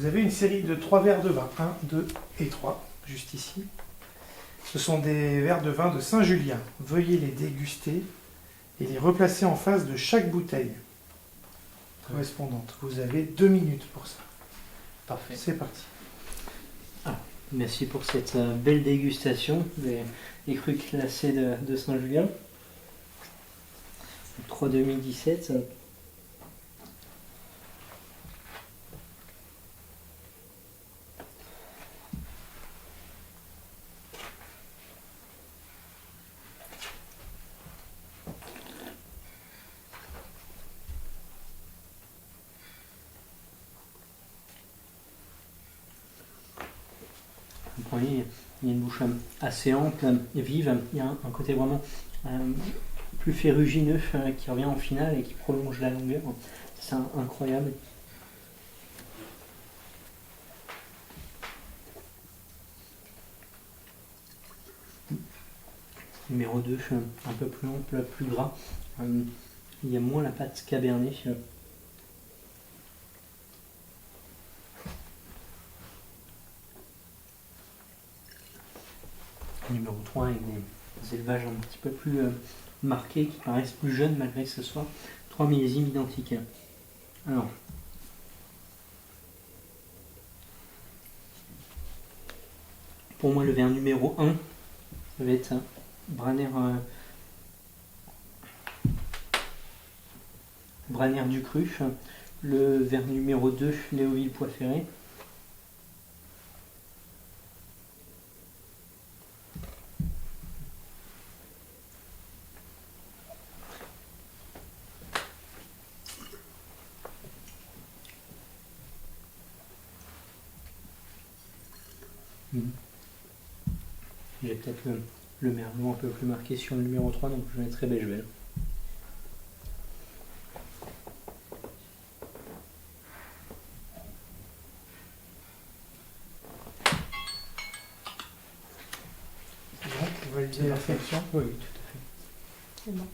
avez une série de 3 verres de vin, 1, 2 et 3, juste ici. Ce sont des verres de vin de Saint-Julien. Veuillez les déguster et les replacer en face de chaque bouteille correspondante. Vous avez 2 minutes pour ça. Parfait. C'est parti. Merci pour cette belle dégustation des crus classés de Saint-Julien. 3 2017. Vous voyez, il y a une bouche assez ample et vive. Il y a un côté vraiment plus ferrugineux qui revient en finale et qui prolonge la longueur. C'est incroyable. Numéro 2, un peu plus ample, plus gras. Il y a moins la pâte cabernet. Numéro 3 avec des élevages un petit peu plus marqués qui paraissent plus jeunes malgré que ce soit 3 millésimes identiques. Alors, pour moi le verre numéro 1 ça va être Braner du Cru, le verre numéro 2 Léoville Poiferré. J'ai peut-être le merlot un peu plus marqué sur le numéro 3, donc je mettrai Bechevel. C'est bon, vous validez la sélection? Oui, tout à fait. C'est bon.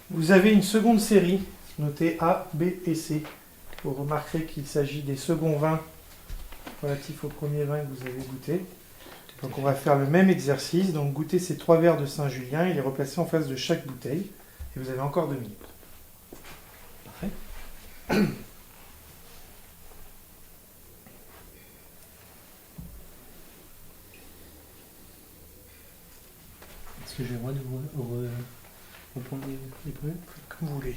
Vous avez une seconde série, notée A, B et C. Vous remarquerez qu'il s'agit des seconds vins relatifs au premier vin que vous avez goûté. Donc on va faire le même exercice. Donc goûtez ces 3 verres de Saint-Julien et les replacer en face de chaque bouteille. Et vous avez encore 2 minutes. Parfait. Est-ce que j'ai le droit de reprendre les premiers? Comme vous voulez.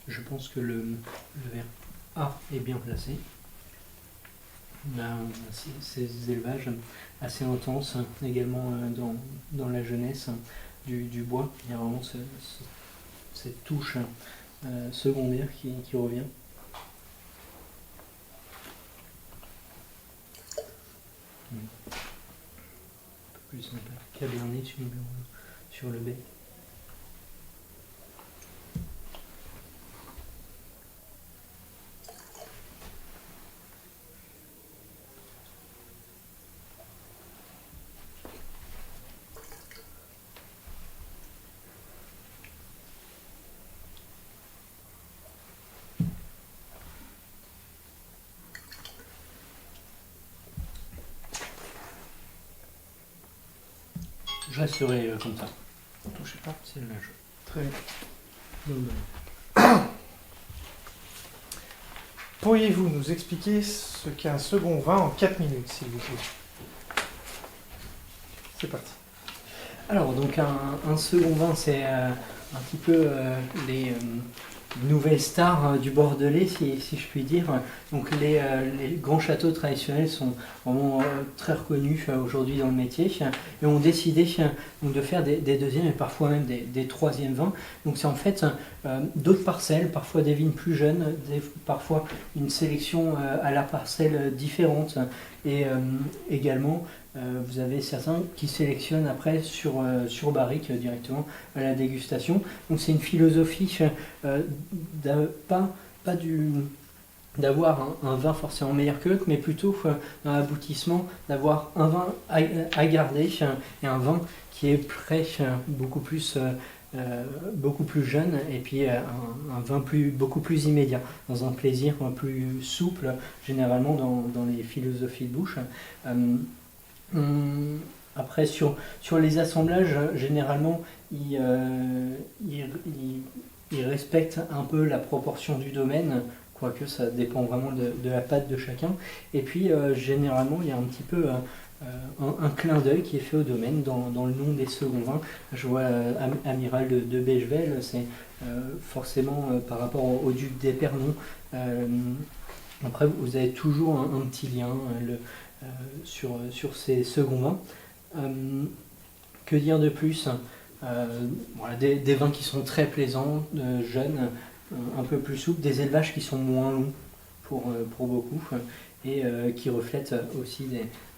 Je pense que le verre A est bien placé. On a ces élevages assez intenses, également dans la jeunesse du bois. Il y a vraiment cette touche secondaire qui revient. Un peu plus sympa. Cabernet sur le bec. Je resterai comme ça. Touchez pas. C'est le jeu. Très bien. Donc, Pourriez-vous nous expliquer ce qu'est un second vin en 4 minutes, s'il vous plaît? C'est parti. Alors, donc un second vin, c'est un petit peu les nouvelles stars du Bordelais, si je puis dire. Donc, les grands châteaux traditionnels sont vraiment très reconnus aujourd'hui dans le métier et ont décidé donc, de faire des deuxièmes et parfois même des troisièmes vins. Donc, c'est en fait d'autres parcelles, parfois des vignes plus jeunes, parfois une sélection à la parcelle différente et également. Vous avez certains qui sélectionnent après sur barrique directement à la dégustation. Donc c'est une philosophie d'avoir un vin forcément meilleur que l'autre, mais plutôt dans l'aboutissement d'avoir un vin à garder et un vin qui est prêt beaucoup plus jeune et puis un vin beaucoup plus immédiat, dans un plaisir plus souple, généralement dans les philosophies de bouche. Après, sur les assemblages, généralement, ils respectent un peu la proportion du domaine, quoique ça dépend vraiment de la pâte de chacun. Et puis, généralement, il y a un petit peu un clin d'œil qui est fait au domaine dans le nom des seconds vins. Je vois Amiral de Bechevel, c'est forcément par rapport au duc d'Épernon. Après, vous avez toujours un petit lien. Sur ces seconds vins. Que dire de plus? Voilà, des vins qui sont très plaisants, jeunes, un peu plus souples, des élevages qui sont moins longs pour beaucoup et qui reflètent aussi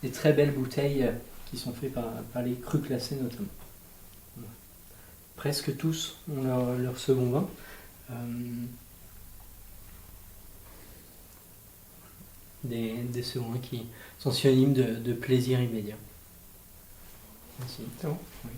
des très belles bouteilles qui sont faites par les crus classés notamment. Voilà. Presque tous ont leur second vin. Des seconds qui sont synonymes de plaisir immédiat. Merci. C'est bon. Oui.